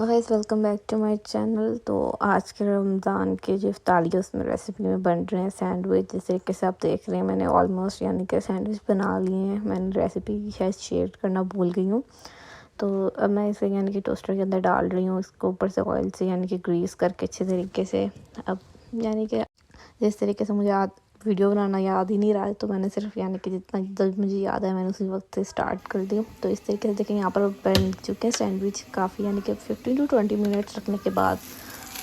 Guys welcome back to my channel. तो आज के रमज़ान के जो इफ्तारी है उसमें रेसिपी में बन रहे हैं सैंडविच। जिस तरीके से आप देख रहे हैं मैंने ऑलमोस्ट यानी कि सैंडविच बना लिए हैं। मैंने रेसिपी शायद शेयर करना भूल गई हूँ। तो अब मैं इसे यानी कि टोस्टर के अंदर डाल रही हूँ। इसको ऊपर से ऑयल से यानी कि ग्रीस करके अच्छे तरीके से। अब यानी कि जिस तरीके से मुझे वीडियो बनाना याद ही नहीं रहा है, तो मैंने सिर्फ यानी कि जितना जब मुझे याद है मैंने उसी वक्त से स्टार्ट कर दी। तो इस तरीके से देखें यहाँ पर बन चुके हैं सैंडविच काफ़ी यानी कि 15 to 20 मिनट्स रखने के बाद।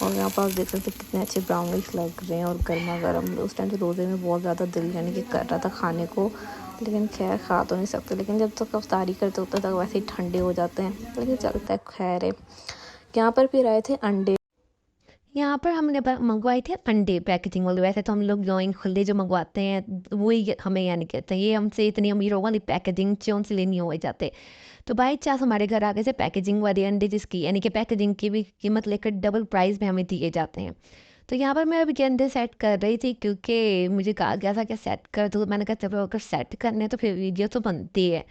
और यहाँ पर आप देख सकते हैं कितने अच्छे ब्राउनिश लग रहे हैं और गर्मा गर्म। उस टाइम तो रोज़े में बहुत ज़्यादा दिल यानी कि कर रहा था खाने को, लेकिन खैर खा तो नहीं सकते। लेकिन जब तक अफ्तारी करते होते तक वैसे ही ठंडे हो जाते हैं, लेकिन चलता है, खैर है। यहाँ पर फिर आए थे अंडे। यहाँ पर हमने मंगवाए थे अंडे पैकेजिंग वाले। वैसे तो हम लोग ग्लोइंग खुले जो मंगवाते हैं वही हमें यानी कहते हैं ये हमसे इतनी अमीरों वाली पैकेजिंग चौन से लेनी हो जाते। तो बाई चांस हमारे घर आ गए थे पैकेजिंग वाले अंडे, जिसकी यानी कि पैकेजिंग की भी कीमत लेकर डबल प्राइस में हमें दिए जाते हैं। तो यहाँ पर मैं अभी अंडे सेट कर रही थी क्योंकि मुझे कहा गया था कि सेट कर दो। मैंने कहा चलो अगर सेट करने तो फिर वीडियो तो बनती है।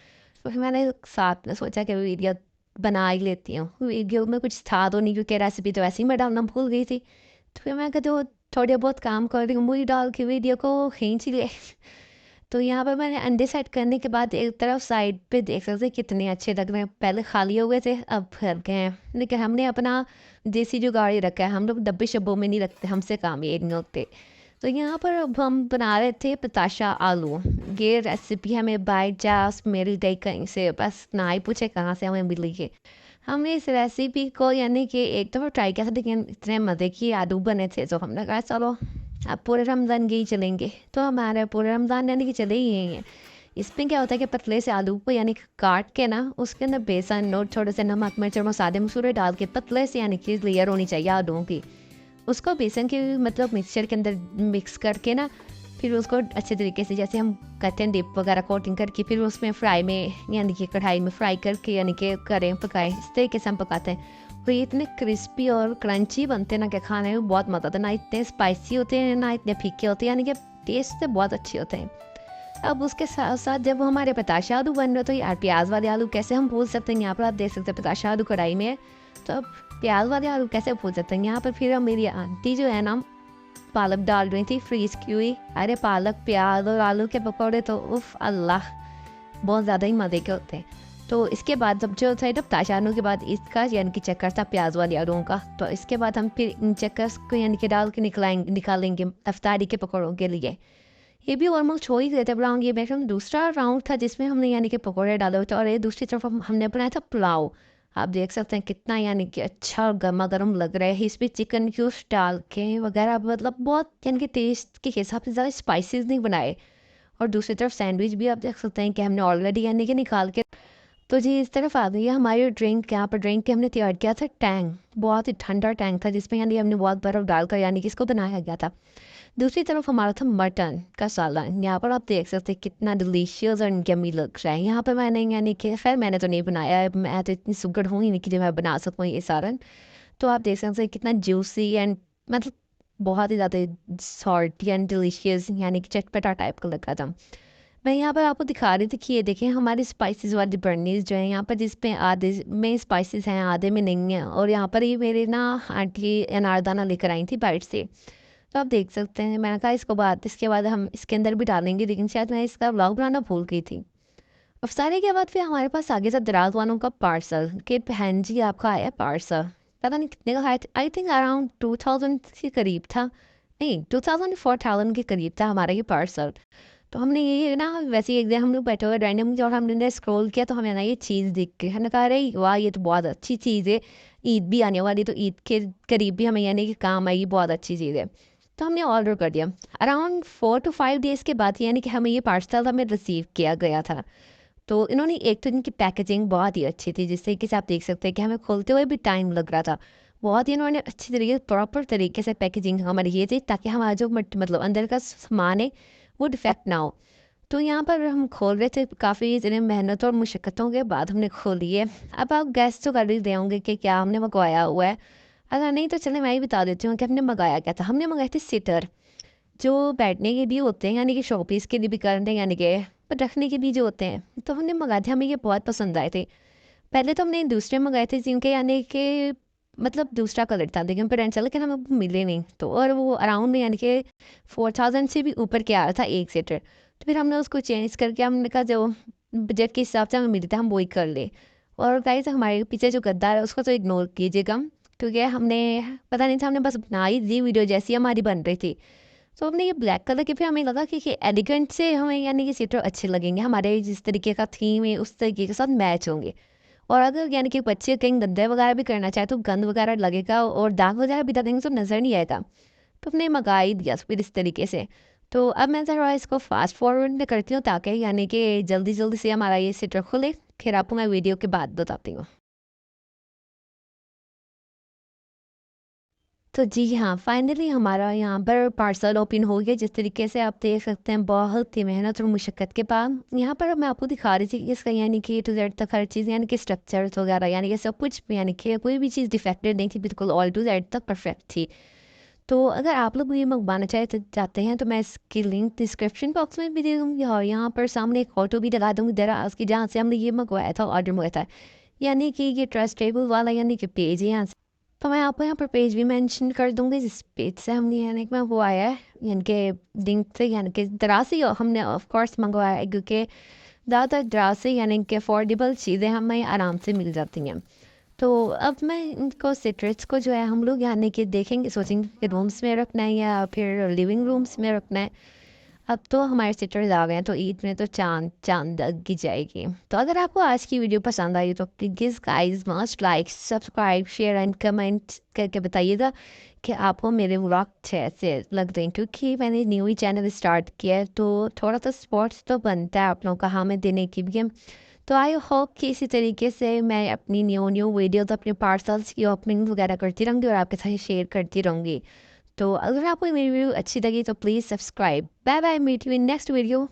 तो फिर मैंने साथ में सोचा कि वीडियो बना ही लेती हूँ। वीडियो में कुछ था तो नहीं क्योंकि रेसिपी तो ऐसे ही मैं डालना भूल गई थी। तो फिर मैं कहती हूँ थोड़े बहुत काम कर रही हूँ, वही डाल के वीडियो को खींच लिए। तो यहाँ पर मैंने अंडे सेट करने के बाद एक तरफ साइड पे देख सकते हैं कितने अच्छे लग रहे हैं। पहले खाली हो गए थे, अब भर गए हैं। लेकिन हमने अपना देसी जुगाड़ ही रखा है, हम लोग डब्बे शब्बों में नहीं रखते, हमसे काम ये नहीं होते। तो यहाँ पर अब हम बना रहे थे पताशा आलू। ये रेसिपी हमें बाई चांस मिल गई कहीं से, बस ना ही पूछे कहाँ से हमें मिली है। हमने इस रेसिपी को यानी कि एक दफ़ा ट्राई किया था, लेकिन इतने मज़े की आलू बने थे तो हमने कहा चलो अब पूरे रमज़ान के ही चलेंगे। तो हमारे पूरे रमज़ान यानी कि चले ही हैं। इसमें क्या होता है कि पतले से आलू को यानी कि काट के ना उसके अंदर बेसन और थोड़े से नमक मिर्च और मसाले मसूरे डाल के पतले से यानी कि लेयर होनी चाहिए आलूओं की। उसको बेसन के मतलब मिक्सचर के अंदर मिक्स करके ना फिर उसको अच्छे तरीके से जैसे हम करते हैं डिप वगैरह कोटिंग करके फिर उसमें फ्राई में यानी कि कढ़ाई में फ्राई करके यानी कि करें पकाएं, इस तरीके से हम पकाते हैं। तो ये इतने क्रिस्पी और क्रंची बनते हैं ना कि खाने में बहुत मज़ा आता है। ना इतने स्पाइसी होते हैं ना इतने फीके होते हैं, यानी कि टेस्ट से बहुत अच्छे होते हैं। अब उसके साथ साथ जब हमारे पताशा आलू बन रहे तो यार प्याज वाले आलू कैसे हम भूल सकते हैं। यहाँ पर आप देख सकते हैं पताशा आलू कढ़ाई में है, तो अब प्याज वाले आलू कैसे भूल सकते हैं। यहाँ पर फिर मेरी आंटी जो है ना पालक डाल रही थी फ्रीज की हुई। अरे पालक प्याज और आलू के पकौड़े तो उफ अल्लाह बहुत ज़्यादा ही मज़े के होते हैं। तो इसके बाद जब जो था जब ताशानों के बाद इसका यानी कि चक्कर था प्याज वाले आलूओं का, तो इसके बाद हम फिर इन चक्कर को यानी कि डाल के निकालेंगे अफ्तारी के पकौड़ों के लिए। ये भी ऑलमोस्ट हो ही गए थे राउंड। ये मैक्सिमम दूसरा राउंड था जिसमें हमने यानी कि पकौड़े डाले हुए थे, और ये दूसरी तरफ हमने बनाया था पुलाव। आप देख सकते हैं कितना यानी कि अच्छा और गर्मा गर्म लग रहा है। इसमें चिकन क्यूब्स डाल के वगैरह मतलब बहुत यानी कि टेस्ट के हिसाब से ज़्यादा स्पाइसेस नहीं बनाए। और दूसरी तरफ सैंडविच भी आप देख सकते हैं कि हमने ऑलरेडी यानी कि निकाल के। तो जी इस तरफ आ गई है हमारी ड्रिंक। यहाँ पर ड्रिंक के हमने तैयार किया था टैंग, बहुत ही ठंडा टैंग था जिसमें यानी हमने बहुत बर्फ़ डालकर यानी कि इसको बनाया गया था। दूसरी तरफ हमारा था मटन का सालन। यहाँ पर आप देख सकते हैं कितना डिलीशियस और यम्मी लग रहा है। यहाँ पर मैंने यानी कि खैर मैंने तो नहीं बनाया है, मैं तो इतनी सुगड़ हूँ ही नहीं कि जो मैं बना सकूँ ये सालन। तो आप देख सकते हैं कितना जूसी एंड मतलब बहुत ही ज़्यादा सॉल्टी एंड डिलीशियस यानी कि चटपटा टाइप का लग रहा था। मैं यहाँ पर आपको दिखा रही थी कि ये देखें हमारी स्पाइसेस वाली बर्नीज जो है यहाँ पर, जिसमें आधे में स्पाइसेस हैं आधे में नहीं है। और यहाँ पर ये मेरे ना आंटी अनारदाना लेकर आई थी बाइट से। तो आप देख सकते हैं मैंने कहा इसके बाद हम इसके अंदर भी डालेंगे, लेकिन शायद मैं इसका व्लॉग बनाना भूल गई थी। अफसारे के बाद फिर हमारे पास आगे था दराज वालों का पार्सल कि बहन जी आपका आया पार्सल। पता नहीं कितने का आया, आई थिंक अराउंड 2000 के करीब था, नहीं 2000 के करीब था हमारा ये पार्सल। तो हमने ये ना वैसे ही एक दिन हम लोग बैठे हुए रैंडम और हमने स्क्रॉल किया तो हमें ना ये चीज़ दिख गई। हमने कहा अरे वाह ये तो बहुत अच्छी चीज़ है, ईद भी आने वाली तो ईद के करीब भी हमें यानी कि काम आएगी, बहुत अच्छी चीज़ है। तो हमने ऑर्डर कर दिया। अराउंड 4 to 5 डेज़ के बाद यानी कि हमें ये पार्सल हमें रिसीव किया गया था। तो इन्होंने एक तो इनकी पैकेजिंग बहुत ही अच्छी थी, जिससे कि आप देख सकते हैं कि हमें खोलते हुए भी टाइम लग रहा था। बहुत ही इन्होंने अच्छी तरीके प्रॉपर तरीके से पैकेजिंग हमारी ये थी ताकि हमारा जो मतलब अंदर का सामान है वो डिफेक्ट ना हो। तो यहाँ पर हम खोल रहे थे, काफ़ी इतने मेहनत और मुशक्क़तों के बाद हमने खोली है। अब आप गैस तो कर ही रहे होंगे कि क्या हमने मंगवाया हुआ है। अगर नहीं तो चले मैं ही बता देती हूँ कि हमने मंगाया क्या था। हमने मंगाए थे सिटर, जो बैठने के लिए होते हैं यानी कि शोपीस के लिए भी करते हैं यानी कि पर रखने के लिए जो होते हैं। तो हमने मंगाए थे, हमें ये बहुत पसंद आए थे। पहले तो हमने दूसरे मंगाए थे जिनके यानी कि मतलब दूसरा कलर था, लेकिन पेरेंट्स लेकिन हमें वो मिले नहीं। तो और वो अराउंड यानी कि 4000 से भी ऊपर के आ रहा था एक सीटर। तो फिर हमने उसको चेंज करके हमने कहा जो बजट के हिसाब से हमें मिलता है हम वही कर ले। और गाइस हमारे पीछे जो गद्दार है उसको तो इग्नोर कीजिएगा, क्योंकि हमने पता नहीं था, हमने बस बनाई थी वीडियो जैसी हमारी बन रही थी। तो हमने ये ब्लैक कलर के फिर हमें लगा कि एलिगेंट से हमें यानी कि सीटर अच्छे लगेंगे, हमारे जिस तरीके का थीम है उस तरीके के साथ मैच होंगे। और अगर यानी कि बच्चे कहीं गंदे वगैरह भी करना चाहे तो गंद वगैरह लगेगा और दाग वगैरह भी लगेंगे तो नज़र नहीं आएगा। तो हमने मंगा ही दिया फिर इस तरीके से। तो अब मैं ज़रा इसको फास्ट फॉरवर्ड में करती हूँ ताकि यानी कि जल्दी जल्दी से हमारा ये सीटर खुले। फिर आपको मैं वीडियो के बाद बताती हूँ। तो जी हाँ, फाइनली हमारा यहाँ पर पार्सल ओपन हो गया। जिस तरीके से आप देख सकते हैं बहुत ही मेहनत और मुशक्क़त के बाद यहाँ पर मैं आपको दिखा रही थी कि इसका यानी कि टू जेड तक हर चीज़ यानी कि स्ट्रक्चर्स वगैरह यानी कि सब कुछ यानी कि कोई भी चीज़ डिफेक्टेड नहीं थी, बिल्कुल ऑल टू जेड तक परफेक्ट थी। तो अगर आप लोग ये मंगवाना चाहते हैं तो मैं इसकी लिंक डिस्क्रिप्शन बॉक्स में भी दे दूँगी और यहाँ पर सामने एक फ़ोटो भी लगा दूँगी दराज की, जहाँ से हमने ये मंगवाया था, ऑर्डर मंगाया था। यानी कि ये ट्रस्टेबल वाला यानी कि पेज है यहाँ से। तो मैं आपको यहाँ पर पेज भी मेंशन कर दूँगी जिस पेज से हमने यानी कि वो आया है, यानी कि लिंक से यानी कि दराज से हमने ऑफ कोर्स मंगवाया है, क्योंकि ज़्यादातर दराज से यानी कि अफोर्डेबल चीज़ें हमें आराम से मिल जाती हैं। तो अब मैं इनको सीक्रेट्स को जो है हम लोग यानी कि देखेंगे, सोचेंगे कि रूम्स में रखना है या फिर लिविंग रूम्स में रखना है। अब तो हमारे सीटर्स आ गए हैं तो ईद में तो चांद चांद लग ही जाएगी। तो अगर आपको आज की वीडियो पसंद आई तो please guys must like subscribe share and comment करके बताइएगा कि आपको मेरे व्लॉग कैसे लग रहे हैं, क्योंकि मैंने न्यू ही चैनल स्टार्ट किया है तो थोड़ा सा सपोर्ट तो बनता है आप लोगों का हमें देने की भी। तो आई होप कि इसी तरीके से मैं अपनी न्यू न्यू वीडियोस अपने पार्सल्स की ओपनिंग वगैरह करती रहूँगी और आपके साथ शेयर करती रहूँगी। तो अगर आपको मेरी वीडियो अच्छी लगी तो please subscribe. Bye bye, meet you in next video.